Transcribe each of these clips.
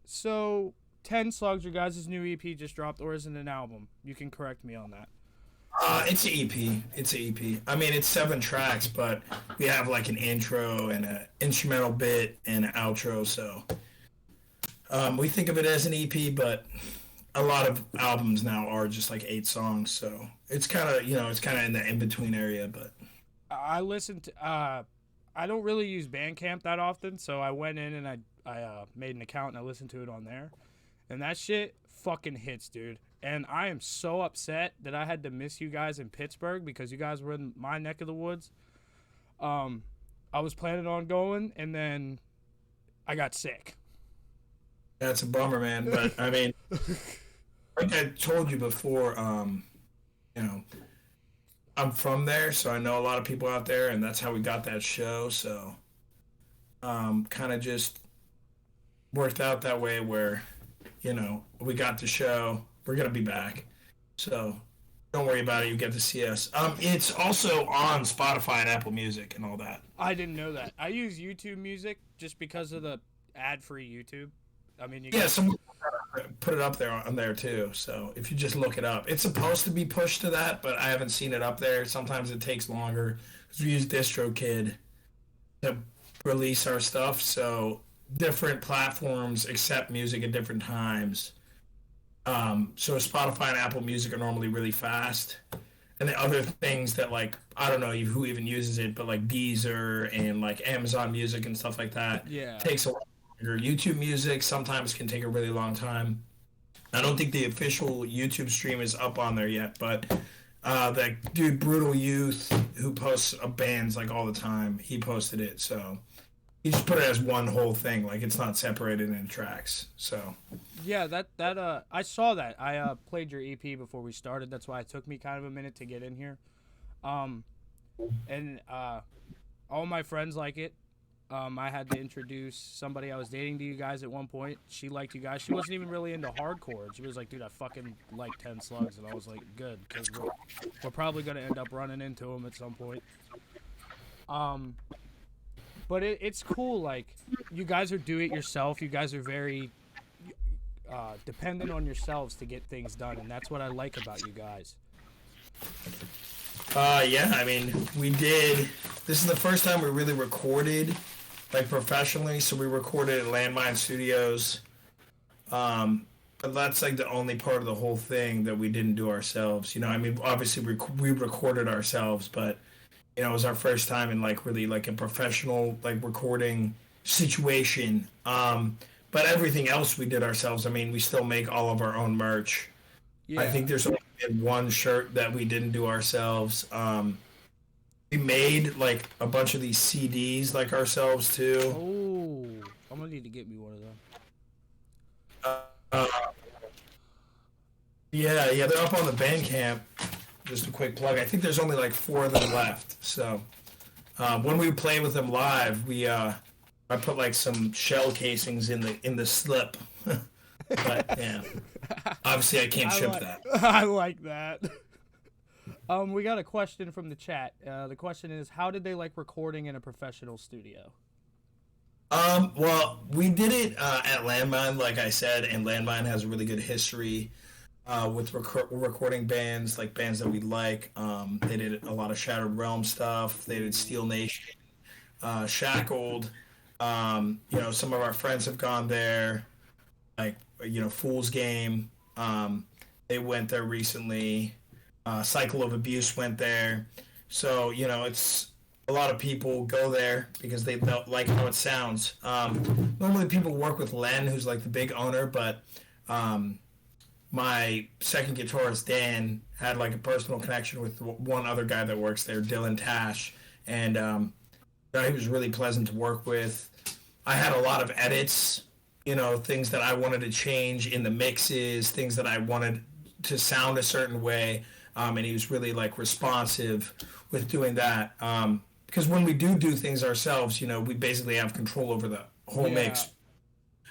So, 10 Sluggz, your guys' new EP just dropped, or is it an album? You can correct me on that. It's an EP. It's an EP. I mean, it's 7 tracks, but we have like an intro and an instrumental bit and an outro. So we think of it as an EP, but a lot of albums now are just like 8 songs. So it's kind of it's kind of in the in between area. But I listened to. I don't really use Bandcamp that often, so I went in and I made an account and I listened to it on there, and that shit fucking hits, dude. And I am so upset that I had to miss you guys in Pittsburgh because you guys were in my neck of the woods. I was planning on going, and then I got sick. That's a bummer, man. But I mean, like I told you before, I'm from there, so I know a lot of people out there, and that's how we got that show. So, kind of just worked out that way where, we got the show. We're going to be back. So don't worry about it. You get to see us. It's also on Spotify and Apple Music and all that. I didn't know that. I use YouTube Music just because of the ad-free YouTube. I mean, someone put it up there on there too. So if you just look it up, it's supposed to be pushed to that, but I haven't seen it up there. Sometimes it takes longer because we use DistroKid to release our stuff. So different platforms accept music at different times. So Spotify and Apple Music are normally really fast. And the other things that, like, I don't know who even uses it, but like Deezer and like Amazon Music and stuff like that takes a lot longer. YouTube Music sometimes can take a really long time. I don't think the official YouTube stream is up on there yet, but that dude Brutal Youth, who posts bands like all the time, he posted it. So he just put it as one whole thing, like it's not separated into tracks. So yeah, that I saw that. I played your EP before we started. That's why it took me kind of a minute to get in here. And all my friends like it. I had to introduce somebody I was dating to you guys at one point. She liked you guys. She wasn't even really into hardcore. She was like, dude, I fucking like 10 Sluggz. And I was like, good, because we're probably going to end up running into them at some point. But it's cool. Like, you guys are do-it-yourself. You guys are very dependent on yourselves to get things done, and that's what I like about you guys. Yeah, I mean, this is the first time we really recorded, like, professionally, so we recorded at Landmine Studios, but that's, like, the only part of the whole thing that we didn't do ourselves, I mean, obviously we recorded ourselves, but, it was our first time in, like, really, like, a professional, like, recording situation, but everything else we did ourselves. I mean, we still make all of our own merch. Yeah. I think there's only one shirt that we didn't do ourselves. We made like a bunch of these CDs like ourselves too. Oh, I'm gonna need to get me one of them. Yeah, they're up on the Bandcamp. Just a quick plug. I think there's only like 4 of them left. So when we play with them live, I put like some shell casings in the slip. But yeah, obviously I can't ship that. I like that. We got a question from the chat. The question is, how did they like recording in a professional studio? Well, we did it at Landmine, like I said, and Landmine has a really good history with recording bands, like bands that we like. They did a lot of Shattered Realm stuff. They did Steel Nation, Shackled. Some of our friends have gone there, like, Fool's Game. They went there recently. Cycle of Abuse went there. So, it's a lot of people go there because they like how it sounds. Normally people work with Len, who's like the big owner, but my second guitarist, Dan, had like a personal connection with one other guy that works there, Dylan Tash, and he was really pleasant to work with. I had a lot of edits, things that I wanted to change in the mixes, things that I wanted to sound a certain way. and he was really like responsive with doing that. Because when we do things ourselves, we basically have control over the whole mix.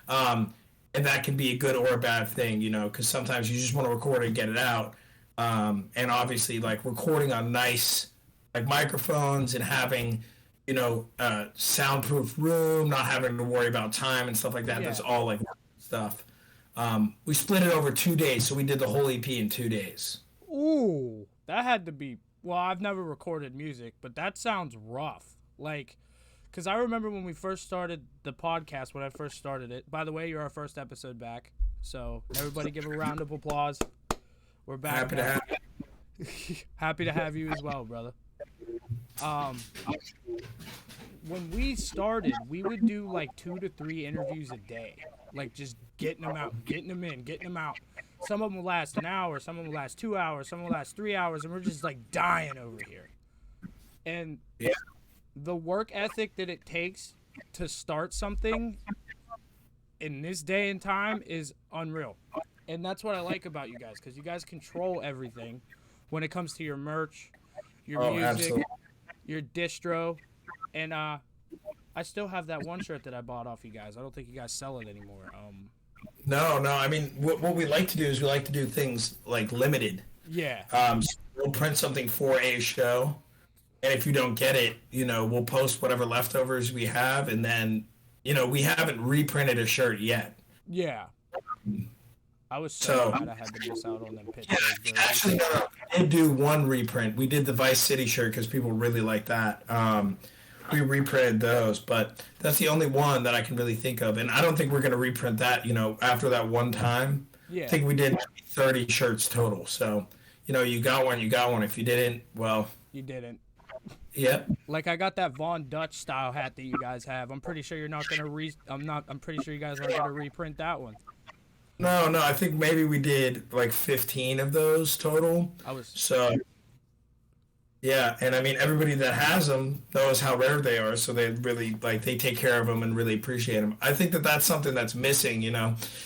And that can be a good or a bad thing, because sometimes you just want to record it and get it out. And obviously, like recording on nice like microphones and having, soundproof room, not having to worry about time and stuff like that. Yeah. That's all like stuff. We split it over 2 days, so we did the whole EP in 2 days. Ooh, that had to be. Well, I've never recorded music, but that sounds rough. Like, because I remember when we first started the podcast, when I first started it. By the way, you're our first episode back. So everybody give a round of applause. We're back. Happy to have you as well, brother. When we started, we would do like 2 to 3 interviews a day. Like just getting them out, getting them in, getting them out. Some of them will last an hour, some of them will last 2 hours, some will last 3 hours, and we're just like dying over here. And the work ethic that it takes to start something in this day and time is unreal. And that's what I like about you guys, because you guys control everything when it comes to your merch, your music, absolutely. Your distro. And I still have that one shirt that I bought off you guys. I don't think you guys sell it anymore. No. I mean, what we like to do is we like to do things like limited. Yeah. So we'll print something for a show, and if you don't get it, we'll post whatever leftovers we have, and then, we haven't reprinted a shirt yet. Yeah. I was so glad I had to miss out on them pictures. Yeah, actually, no. We did do one reprint. We did the Vice City shirt because people really like that. We reprinted those, but that's the only one that I can really think of. And I don't think we're going to reprint that, after that one time. Yeah. I think we did 30 shirts total. So, you got one, you got one. If you didn't, well. You didn't. Yep. Like I got that Von Dutch style hat that you guys have. I'm pretty sure you're not going to I'm pretty sure you guys aren't going to reprint that one. No, I think maybe we did like 15 of those total. So, yeah, and I mean, everybody that has them knows how rare they are, so they really, they take care of them and really appreciate them. I think that that's something that's missing,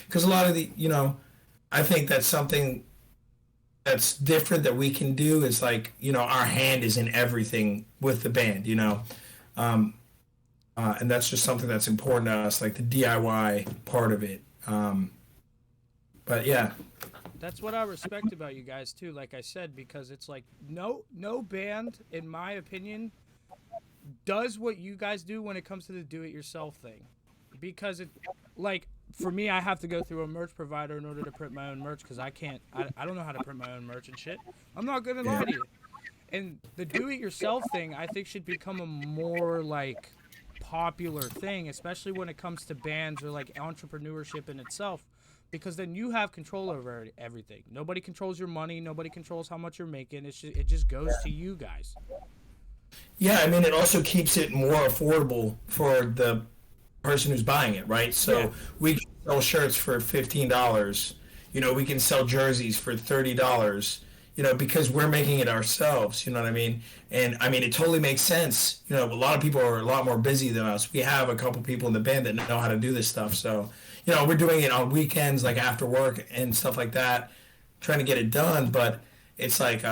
because a lot of the, I think that's something that's different that we can do is our hand is in everything with the band, and that's just something that's important to us, like the DIY part of it. But yeah. That's what I respect about you guys too, like I said, because it's like no band, in my opinion, does what you guys do when it comes to the do-it-yourself thing. Because it, like, for me, I have to go through a merch provider in order to print my own merch because I don't know how to print my own merch and shit. I'm not gonna lie to you. And the do-it-yourself thing, I think, should become a more, like, popular thing, especially when it comes to bands or, like, entrepreneurship in itself. Because then you have control over everything. Nobody controls your money. Nobody controls how much you're making. It just goes to you guys. Yeah, I mean, it also keeps it more affordable for the person who's buying it, right? So we can sell shirts for $15. We can sell jerseys for $30. Because we're making it ourselves. You know what I mean? And I mean, it totally makes sense. A lot of people are a lot more busy than us. We have a couple people in the band that know how to do this stuff. So, we're doing it on weekends, like after work and stuff like that, trying to get it done. But it's like,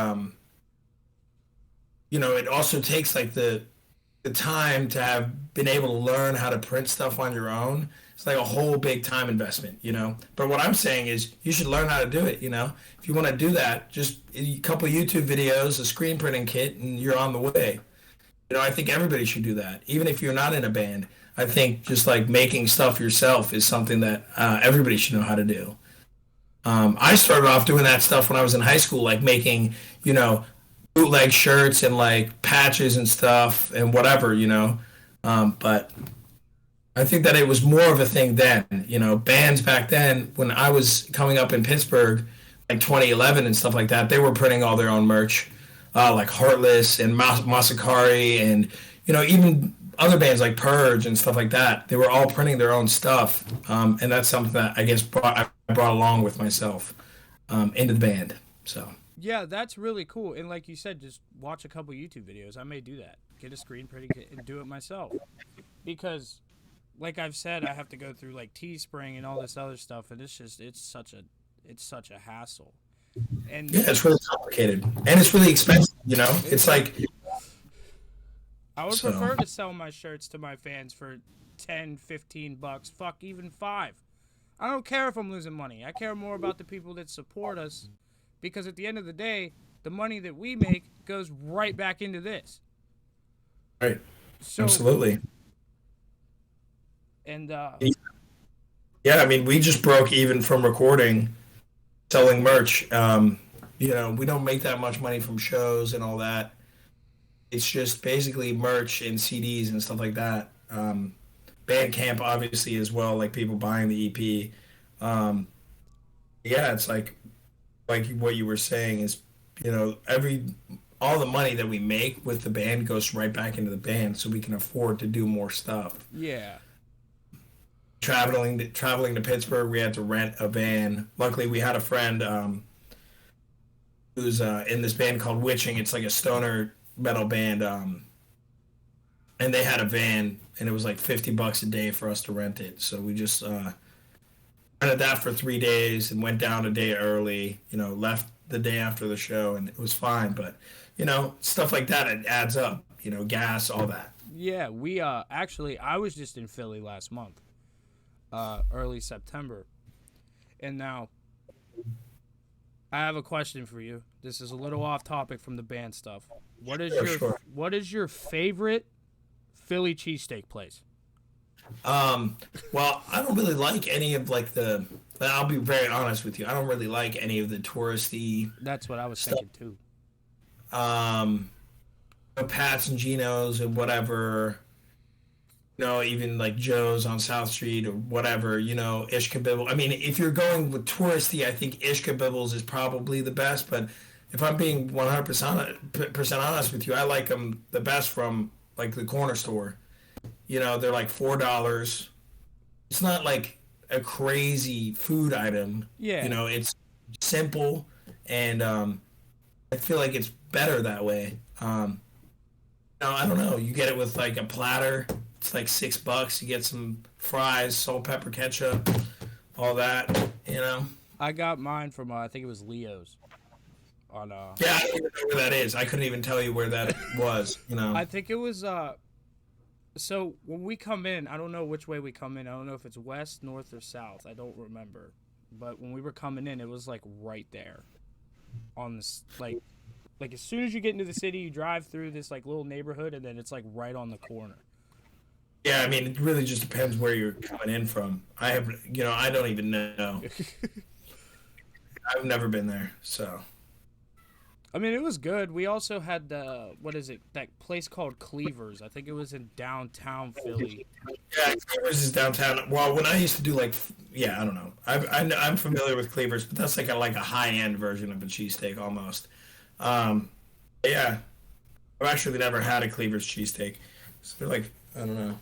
it also takes like the time to have been able to learn how to print stuff on your own. It's like a whole big time investment, But what I'm saying is you should learn how to do it, If you want to do that, just a couple of YouTube videos, a screen printing kit, and you're on the way. I think everybody should do that, even if you're not in a band. I think just like making stuff yourself is something that everybody should know how to do. I started off doing that stuff when I was in high school, like making, bootleg shirts and like patches and stuff and whatever, But I think that it was more of a thing then. Bands back then, when I was coming up in Pittsburgh, like 2011 and stuff like that, they were printing all their own merch, like Heartless and Masakari and, even other bands like Purge and stuff like that. They were all printing their own stuff, and that's something that I guess I brought along with myself into the band. So yeah, that's really cool. And like you said, just watch a couple YouTube videos. I may do that. Get a screen printing kit and do it myself, because like I've said, I have to go through like Teespring and all this other stuff, and it's such a hassle. And Yeah, it's really complicated and it's really expensive. You know, it's it's like I would so. prefer to sell my shirts to my fans for 10, 15 bucks, fuck even 5. I don't care if I'm losing money. I care more about the people that support us because at the end of the day, the money that we make goes right back into this. Right. So, Absolutely. and Yeah, I mean, we just broke even from recording, selling merch. You know, we don't make that much money from shows and all that. It's just basically merch and CDs and stuff like that. Bandcamp, obviously, as well, like people buying the EP. Um, yeah, it's like what you were saying is, you know, all the money that we make with the band goes right back into the band, so we can afford to do more stuff. yeah. Traveling to Pittsburgh, we had to rent a van. Luckily, we had a friend who's in this band called Witching. It's like a stoner metal band, and they had a van, and it was like $50 a day for us to rent it. So we just rented that for 3 days and went down a day early. You know, left the day after the show, and it was fine. But you know, stuff like that, it adds up. You know, gas, all that. Yeah, we actually I was just in Philly last month. Early September. And now I have a question for you. This is a little off topic from the band stuff. Sure. What is your favorite Philly cheesesteak place? Well, I don't really like any of like the. I'll be very honest with you. I don't really like any of the touristy That's what I was stuff. thinking too. Um, Pat's and Geno's and whatever. You know, even like Joe's on South Street or whatever. You know, Ishkabibble. I mean, if you're going with touristy, I think Ishkabibbles is probably the best. But if I'm being 100% honest with you, I like them the best from like the corner store. You know, they're like $4. It's not like a crazy food item. Yeah. You know, it's simple, and I feel like it's better that way. No, I don't know. You get it with like a platter. It's like $6. You get some fries, salt, pepper, ketchup, all that. You know. I got mine from I think it was Leo's on Yeah, I don't even know where that is. I couldn't even tell you where that was. You know. I think it was so when we come in, I don't know which way we come in. I don't know if it's west, north, or south. I don't remember. But when we were coming in, it was like right there on this like as soon as you get into the city, you drive through this like little neighborhood, and then it's like right on the corner. Yeah, I mean, it really just depends where you're coming in from. I have, you know, I don't even know. I've never been there, so. I mean, it was good. We also had what is it? That place called Cleavers. I think it was in downtown Philly. Yeah, Cleavers is downtown. Well, when I used to do like, yeah, I don't know. I'm familiar with Cleavers, but that's like a high end version of a cheesesteak almost. Um, yeah, I've actually never had a Cleavers cheesesteak. So they're like, I don't know,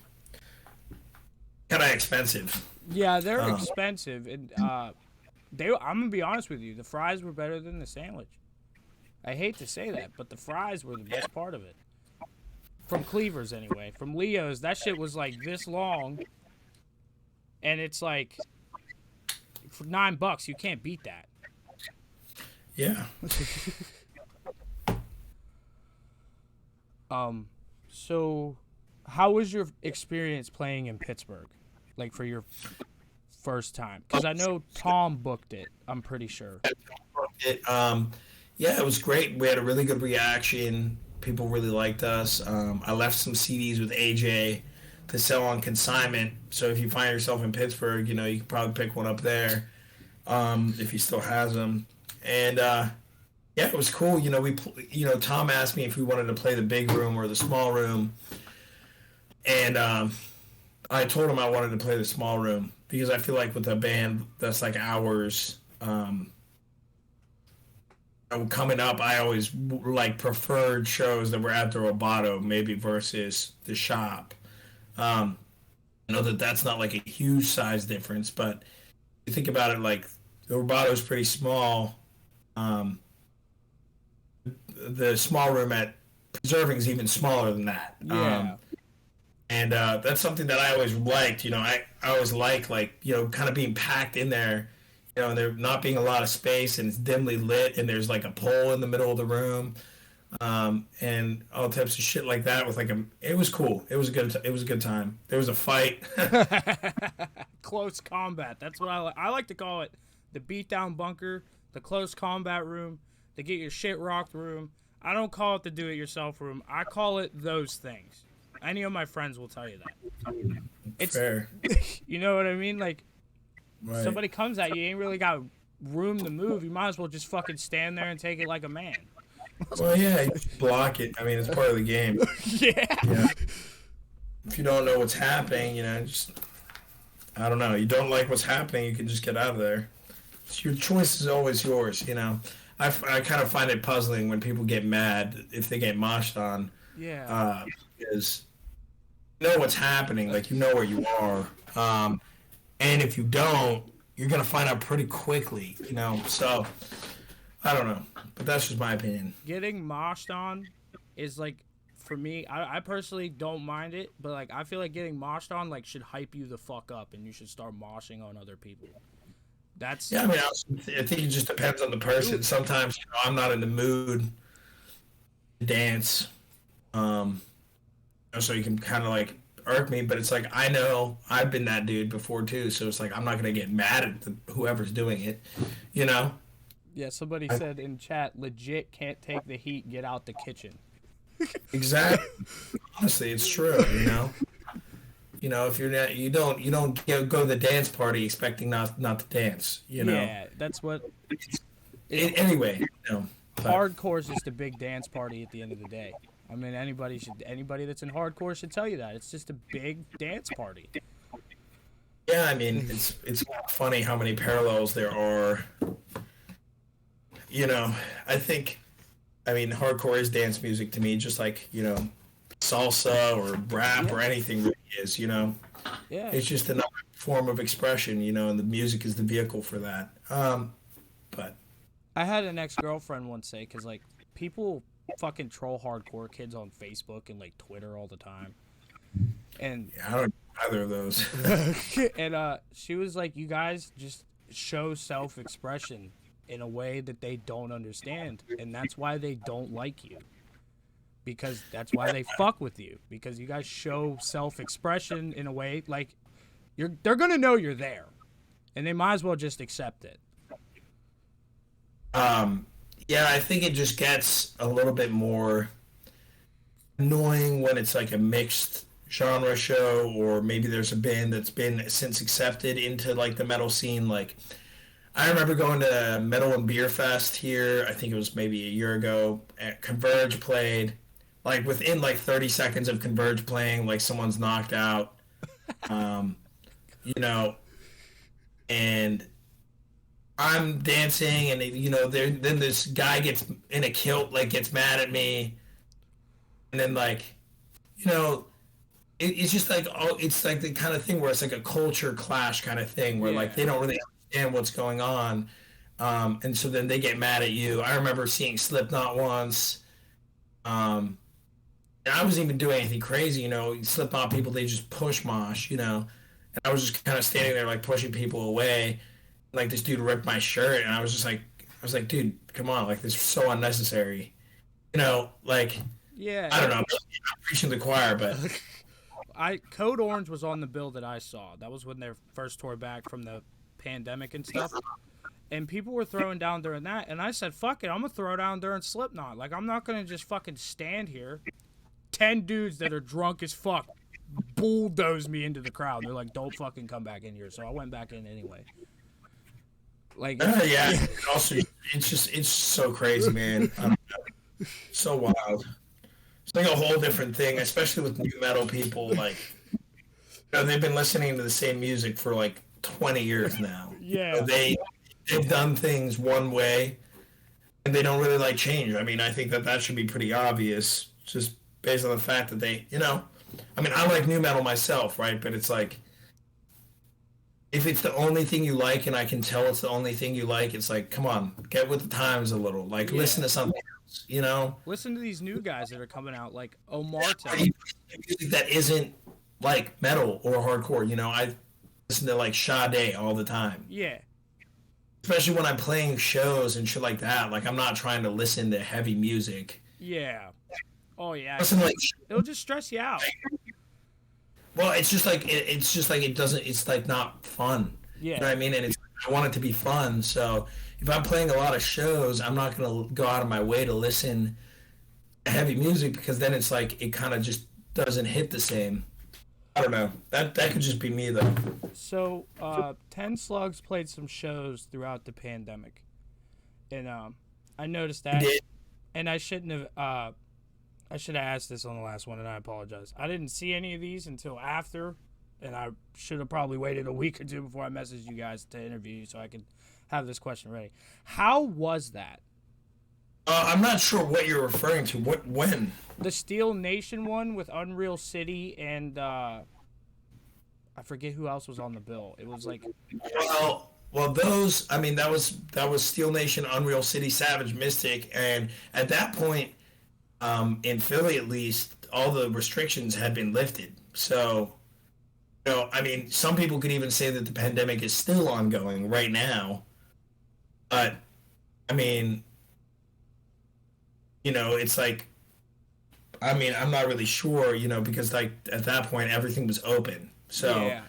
kind of expensive. Yeah, they're expensive, and I'm gonna be honest with you. The fries were better than the sandwich. I hate to say that, but the fries were the best part of it. From Cleavers, anyway. From Leo's, that shit was like this long, and it's like for $9, you can't beat that. Yeah. So how was your experience playing in Pittsburgh? Like for your first time? Because I know Tom booked it, I'm pretty sure. Yeah, it was great. We had a really good reaction. People really liked us. I left some CDs with AJ to sell on consignment. So if you find yourself in Pittsburgh, you know, you can probably pick one up there if he still has them. And yeah, it was cool. You know, Tom asked me if we wanted to play the big room or the small room, and I told him I wanted to play the small room because I feel like with a band that's like ours, coming up, I always like preferred shows that were at the Roboto maybe versus the shop. I know that that's not like a huge size difference, but you think about it, like the Roboto is pretty small. The small room at Preserving is even smaller than that. Yeah. And that's something that I always liked. You know, I always like, you know, kind of being packed in there. and there not being a lot of space, and it's dimly lit, and there's like a pole in the middle of the room, and all types of shit like that. With like it was cool. It was a good time. There was a fight. Close combat. That's what I like to call it. The beatdown bunker, the close combat room, the get your shit rocked room. I don't call it the do-it-yourself room. I call it those things. Any of my friends will tell you that. It's fair. You know what I mean? Like, Right. somebody comes at you, you ain't really got room to move. You might as well just fucking stand there and take it like a man. Well, yeah, you just block it. I mean, it's part of the game. Yeah. If you don't know what's happening, just I don't know. You don't like what's happening, you can just get out of there. Your choice is always yours. I kind of find it puzzling when people get mad if they get moshed on. Yeah. Because you know what's happening, like you know where you are, and if you don't, you're gonna find out pretty quickly. So I don't know, but that's just my opinion. Getting moshed on is like, for me, I personally don't mind it, but like I feel like getting moshed on like should hype you the fuck up, and you should start moshing on other people. That's Yeah, I mean, I think it just depends on the person. Sometimes I'm not in the mood to dance, so you can kind of like irk me. But it's like I know I've been that dude before too, so it's like I'm not gonna get mad at whoever's doing it, Yeah, somebody said in chat, legit can't take the heat, get out the kitchen. Exactly. Honestly, it's true. If you're not, you don't go to the dance party expecting not to dance. Yeah, that's what. Anyway, but Hardcore is just a big dance party at the end of the day. I mean, anybody that's in hardcore should tell you that it's just a big dance party. yeah, I mean, it's funny how many parallels there are. I mean, hardcore is dance music to me, just like salsa or rap or anything really is. Yeah. It's just another form of expression, and the music is the vehicle for that. But I had an ex-girlfriend once say, because like people fucking troll hardcore kids on Facebook and like Twitter all the time, and yeah, I don't know either of those. and she was like, you guys just show self-expression in a way that they don't understand, and that's why they don't like you, because that's why they fuck with you, because you guys show self-expression in a way like they're gonna know you're there, and they might as well just accept it. Yeah, I think it just gets a little bit more annoying when it's like a mixed genre show, or maybe there's a band that's been since accepted into like the metal scene. Like, I remember going to Metal and Beer Fest here, I think it was maybe a year ago, and Converge played. Like, within like 30 seconds of Converge playing, like someone's knocked out. And I'm dancing, and then this guy gets in a kilt, like gets mad at me, and then like, it's just like, it's like the kind of thing where it's like a culture clash kind of thing where like they don't really understand what's going on, and so then they get mad at you. I remember seeing Slipknot once, and I wasn't even doing anything crazy, Slipknot people, they just push mosh, and I was just kind of standing there like pushing people away. Like, this dude ripped my shirt, and I was like, dude, come on, like, this is so unnecessary. Like, Yeah. I don't know, I'm preaching to the choir, but Code Orange was on the bill that I saw. That was when their first tour back from the pandemic and stuff. And people were throwing down during that, and I said, fuck it, I'm gonna throw down during Slipknot. Like, I'm not gonna just fucking stand here. 10 dudes that are drunk as fuck bulldoze me into the crowd. They're like, don't fucking come back in here. So I went back in anyway. Like, yeah. Also, it's so crazy, man. I don't know. So wild. It's like a whole different thing, especially with new metal people. Like, they've been listening to the same music for like 20 years now. Yeah. They've done things one way, and they don't really like change. I mean, I think that should be pretty obvious, just based on the fact that they, I mean, I like new metal myself, right? But it's like, if it's the only thing you like, and I can tell it's the only thing you like, it's like, come on, get with the times a little. Like, listen to something else, Listen to these new guys that are coming out, like Omar. Music that isn't like metal or hardcore. I listen to like Sade all the time. Yeah. especially when I'm playing shows and shit like that. Like I'm not trying to listen to heavy music. Yeah. Oh yeah. Listen like It'll just stress you out. well, it's just like it's just like it doesn't. It's like not fun. You know what Yeah. I mean? And it's I want it to be fun. So if I'm playing a lot of shows, I'm not gonna go out of my way to listen to heavy music because then it's like it kind of just doesn't hit the same. I don't know. That could just be me though. So, 10 Slugs played some shows throughout the pandemic. And I noticed You that. did. And I shouldn't have I should have asked this on the last one and I apologize. I didn't see any of these until after, and I should have probably waited a week or two before I messaged you guys to interview you so I could have this question ready. How was that? I'm not sure what you're referring to. What when? The Steel Nation one with Unreal City and I forget who else was on the bill. It was like Well, those. I mean, that was Steel Nation, Unreal City, Savage Mystic, and at that point, in Philly at least, all the restrictions had been lifted. So, I mean, some people could even say that the pandemic is still ongoing right now. But, I mean, it's like, I mean, I'm not really sure, because like at that point everything was open. So, yeah.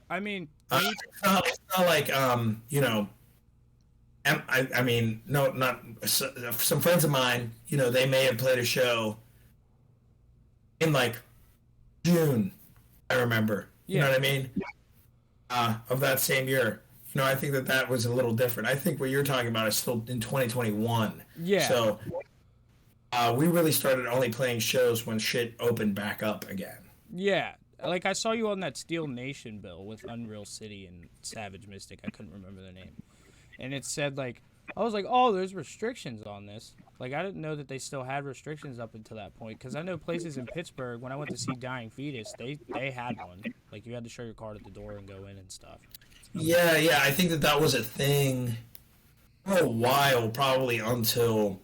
I mean, it's not like I mean, no, not some friends of mine. They may have played a show in like June. I remember. You know yeah. what I mean? Of that same year. I think that was a little different. I think what you're talking about is still in 2021. Yeah. So we really started only playing shows when shit opened back up again. Yeah. Like I saw you on that Steel Nation bill with Unreal City and Savage Mystic. I couldn't remember their name. And it said like I was like, "Oh, there's restrictions on this." Like I didn't know that they still had restrictions up until that point cuz I know places in Pittsburgh when I went to see Dying Fetus, they had one. Like you had to show your card at the door and go in and stuff. Yeah, yeah. I think that was a thing for a while, probably until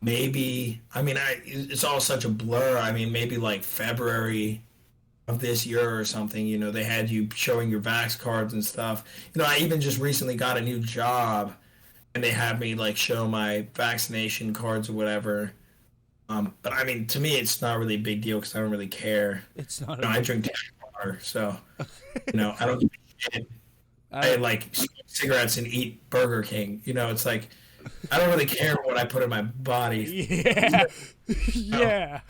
maybe. I mean, it's all such a blur. I mean, maybe like February of this year or something. They had you showing your Vax cards and stuff. I even just recently got a new job, and they had me like show my vaccination cards or whatever. But I mean, to me, it's not really a big deal because I don't really care. It's not I drink water, so I don't give a shit. I like smoke cigarettes and eat Burger King. It's like I don't really care what I put in my body. Yeah. Yeah.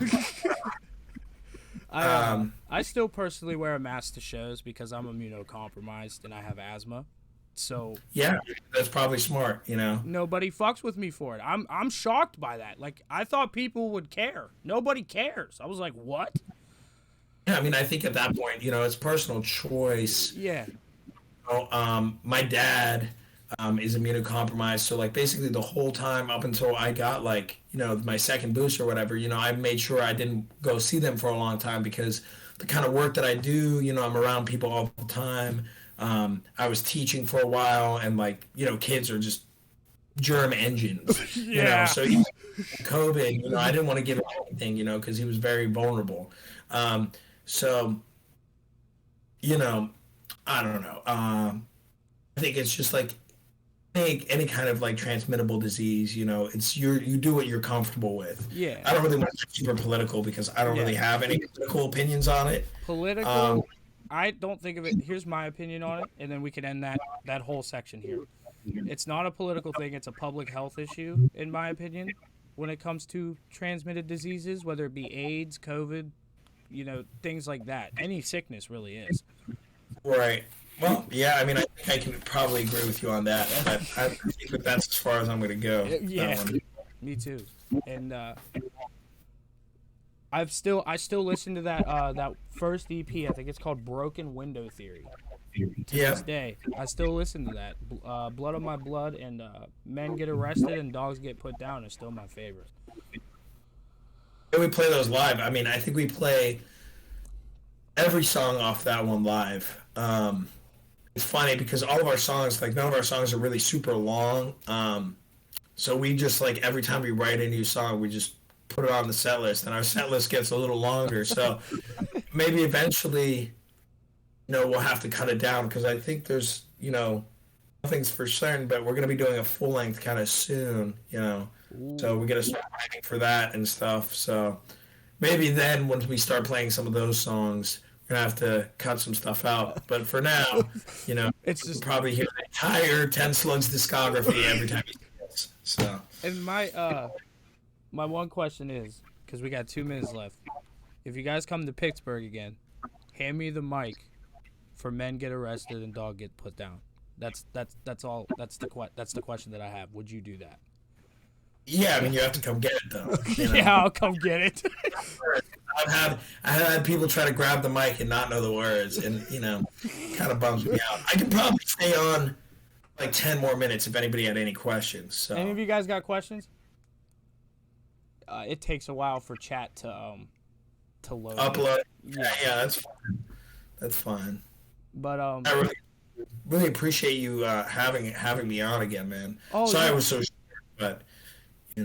Um, I still personally wear a mask to shows because I'm immunocompromised and I have asthma. So yeah, that's probably smart. nobody fucks with me for it. I'm shocked by that. Like I thought people would care. Nobody cares. I was like, "What?" Yeah, I mean, I think at that point, it's personal choice. Yeah. My dad is immunocompromised, so like basically the whole time up until I got like my second boost or whatever, I made sure I didn't go see them for a long time because the kind of work that I do, I'm around people all the time. I was teaching for a while, and like kids are just germ engines, Yeah. So even COVID, I didn't want to give him anything, because he was very vulnerable. So I don't know. I think it's just like any kind of like transmittable disease. It's you do what you're comfortable with. Yeah. I don't really want to get super political because I don't really have any political opinions on it. Political. I don't think of it. Here's my opinion on it, and then we can end that whole section here. It's not a political thing. It's a public health issue, in my opinion, when it comes to transmitted diseases, whether it be AIDS, COVID, things like that. Any sickness really is. Right. Well, yeah. I mean, I think I can probably agree with you on that, but I think that's as far as I'm going to go. Yeah. Me too. And I still listen to that first EP. I think it's called Broken Window Theory. To this day, I still listen to that. Blood on My Blood and Men Get Arrested and Dogs Get Put Down is still my favorite. Yeah, we play those live. I mean, I think we play every song off that one live. It's funny because all of our songs, like none of our songs are really super long. So we just like every time we write a new song, we just put it on the set list, and our set list gets a little longer. So maybe eventually, we'll have to cut it down because I think there's, nothing's for certain, but we're gonna be doing a full length kind of soon, So Ooh. we gotta start writing for that and stuff. So maybe then, once we start playing some of those songs, we're gonna have to cut some stuff out. But for now, It's you'll just probably hear the entire Ten Slugs discography every time you see us. So and my one question is, because we got 2 minutes left. If you guys come to Pittsburgh again, hand me the mic for Men Get Arrested and Dog Get Put Down. That's all. That's the question that I have. Would you do that? yeah, I mean, you have to come get it though. Yeah, I'll come get it. I've had people try to grab the mic and not know the words, and kind of bums me out. I could probably stay on like 10 more minutes if anybody had any questions. So Any of you guys got questions? It takes a while for chat to load. upload. Yeah, that's fine. That's fine. But I really appreciate you having me on again, man. Oh, Sorry yeah. I was so short, but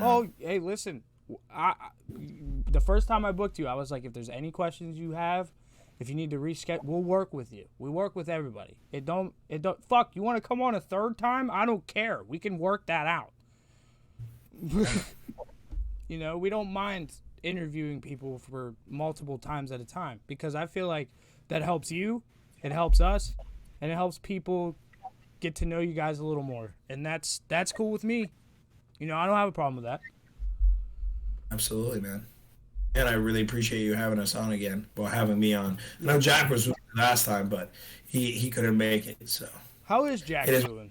Oh, hey, listen. The first time I booked you, I was like, if there's any questions you have, if you need to reschedule, we'll work with you. We work with everybody. It don't. Fuck, you want to come on a third time? I don't care. We can work that out. We don't mind interviewing people for multiple times at a time because I feel like that helps you, it helps us, and it helps people get to know you guys a little more. And that's cool with me. I don't have a problem with that. absolutely, man. And I really appreciate you having us on again. Well, having me on. I know Jack was with me last time, but he couldn't make it. So How is Jack doing?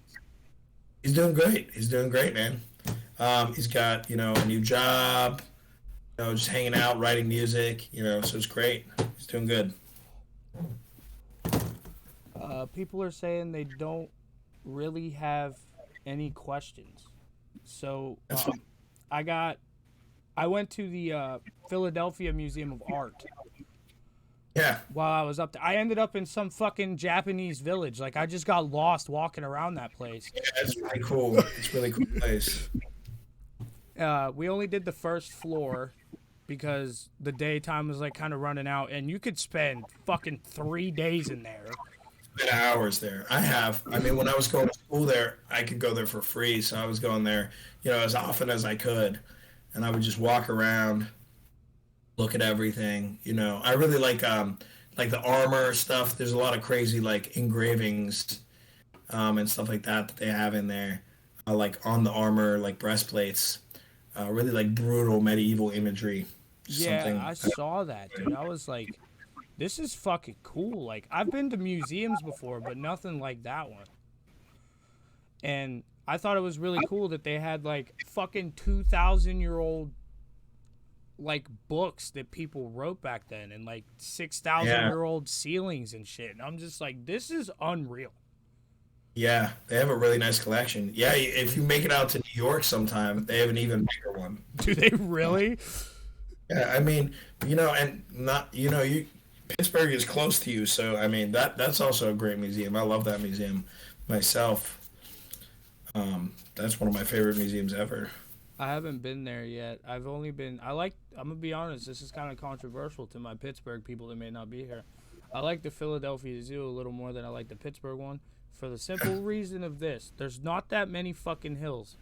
he's doing great. He's doing great, man. He's got a new job. Just hanging out, writing music. So it's great. He's doing good. People are saying they don't really have any questions. So I went to the Philadelphia Museum of Art Yeah. while I was up there. I ended up in some fucking Japanese village. Like, I just got lost walking around that place. Yeah, it's really cool. It's a really cool place. We only did the first floor because the daytime was like kind of running out, and you could spend fucking 3 days in there. Spent hours there. I mean, when I was going to school there, I could go there for free, so I was going there, as often as I could, and I would just walk around, look at everything. I really like the armor stuff. There's a lot of crazy like engravings, and stuff like that they have in there, like on the armor, like breastplates. Really like brutal medieval imagery. Yeah, I saw that, dude. I was like, this is fucking cool. Like, I've been to museums before, but nothing like that one. And I thought it was really cool that they had like fucking 2,000-year-old like books that people wrote back then, and like 6,000-year-old ceilings and shit. And I'm just like, this is unreal. Yeah, they have a really nice collection. Yeah, if you make it out to New York sometime, they have an even bigger one. Do they really? Yeah, I mean, and not, Pittsburgh is close to you, so I mean that's also a great museum. I love that museum myself. That's one of my favorite museums ever. I haven't been there yet. I'm gonna be honest, this is kind of controversial to my Pittsburgh people that may not be here. I like the Philadelphia Zoo a little more than I like the Pittsburgh one, for the simple reason of this. There's not that many fucking hills.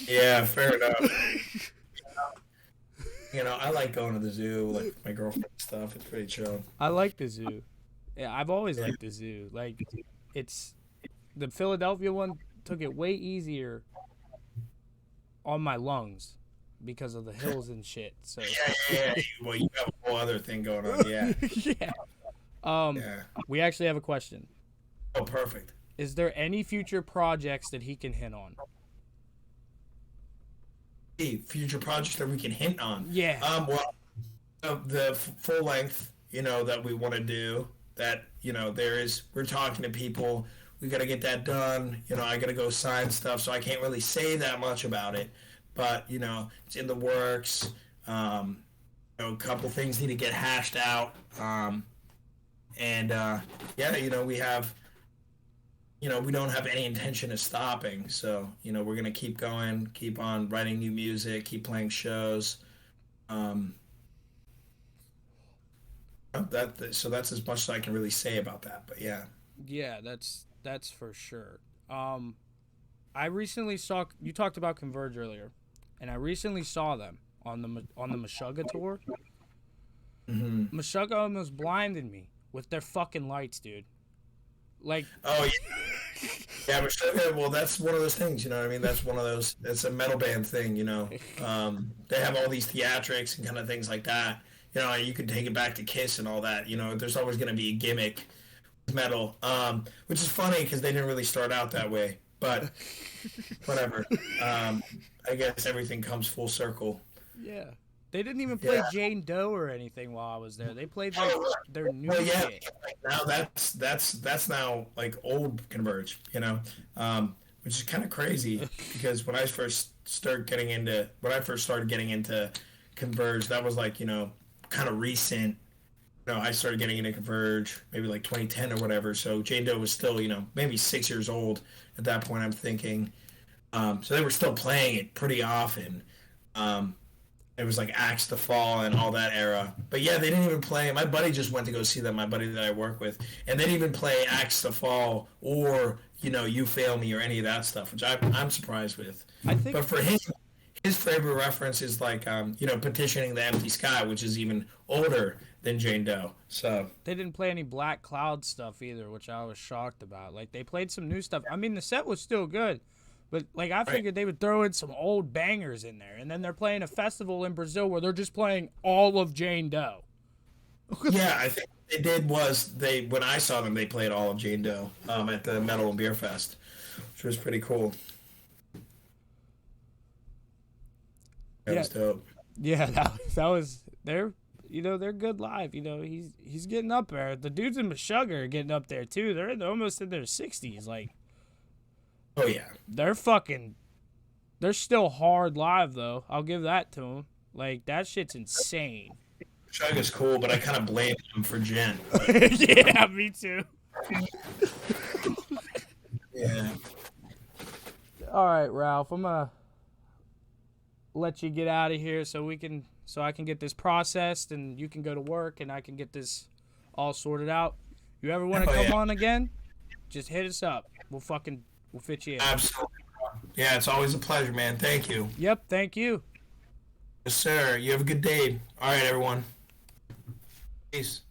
Yeah, fair enough. I like going to the zoo with my girlfriend and stuff. It's pretty chill. I like the zoo. Yeah, I've always liked the zoo. Like, it's the Philadelphia one took it way easier on my lungs because of the hills and shit. So Yeah. Well, you have a whole other thing going on. Yeah. yeah. Yeah. We actually have a question. Oh, perfect. Is there any future projects that he can hint on? Future projects that we can hint on. Yeah. Well, the full length, that we want to do. That we're talking to people. We got to get that done. I got to go sign stuff, so I can't really say that much about it. But it's in the works. A couple things need to get hashed out. We have. We don't have any intention of stopping. So, we're going to keep going, keep on writing new music, keep playing shows. So that's as much as I can really say about that. But yeah. Yeah, that's That's for sure. I recently saw you talked about Converge earlier, and I recently saw them on the Meshuggah tour. Mm-hmm. Meshuggah almost blinded me with their fucking lights, dude. Like, Oh yeah, yeah. But well, that's one of those things, you know what I mean? That's one of those. It's a metal band thing, you know. They have all these theatrics and kind of things like that. You know, you could take it back to Kiss and all that. You know, there's always going to be a gimmick with metal, which is funny because they didn't really start out that way. But whatever. I guess everything comes full circle. yeah, they didn't even play Jane Doe or anything while I was there. They played like their new shit. Now that's now like old Converge, you know, which is kind of crazy because when I first started getting into Converge, that was like, you know, kind of recent. You know, I started getting into Converge maybe like 2010 or whatever. So Jane Doe was still, you know, maybe 6 years old at that point, I'm thinking. So they were still playing it pretty often. It was like Axe to Fall and all that era. But yeah, they didn't even play. My buddy just went to go see them, my buddy that I work with. And they didn't even play Axe to Fall or, you know, You Fail Me or any of that stuff, which I'm surprised with. But for him, his favorite reference is like, you know, Petitioning the Empty Sky, which is even older than Jane Doe. So they didn't play any Black Cloud stuff either, which I was shocked about. Like, they played some new stuff. I mean, the set was still good. But, like, I figured they would throw in some old bangers in there. And then they're playing a festival in Brazil where they're just playing all of Jane Doe. Yeah, I think what they did was when I saw them, they played all of Jane Doe at the Metal and Beer Fest, which was pretty cool. That was dope. Yeah, that was they're good live. You know, he's getting up there. The dudes in Meshuggah are getting up there too. They're almost in their 60s. Like, oh yeah, they're still hard live though. I'll give that to them. Like, that shit's insane. Meshuggah's cool, but I kind of blame him for Jen. Yeah, me too. Yeah. All right, Ralph. I'm gonna let you get out of here so I can get this processed and you can go to work and I can get this all sorted out. You ever want to come on again? Just hit us up. We'll fit you in. Absolutely. Yeah, it's always a pleasure, man. Thank you. Yep, thank you. Yes, sir. You have a good day. All right, everyone. Peace.